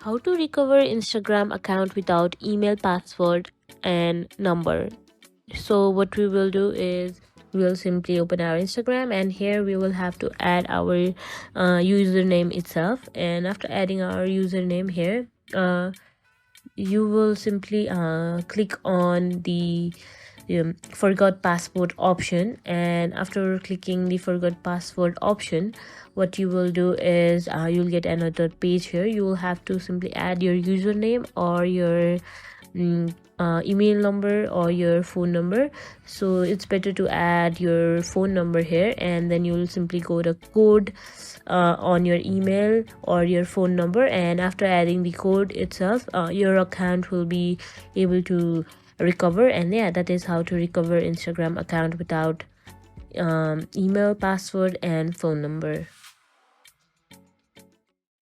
How to recover Instagram account without email, password, and number. So what we will do is we'll simply open our Instagram, and here we will have to add our username itself. And after adding our username here, you will simply click on the forgot password option. And after clicking the forgot password option, what you will do is you'll get another page. Here you will have to simply add your username or your email number or your phone number. So it's better to add your phone number here, and then you'll simply go the code on your email or your phone number. And after adding the code itself, your account will be able to recover. And yeah, that is how to recover Instagram account without email, password, and phone number.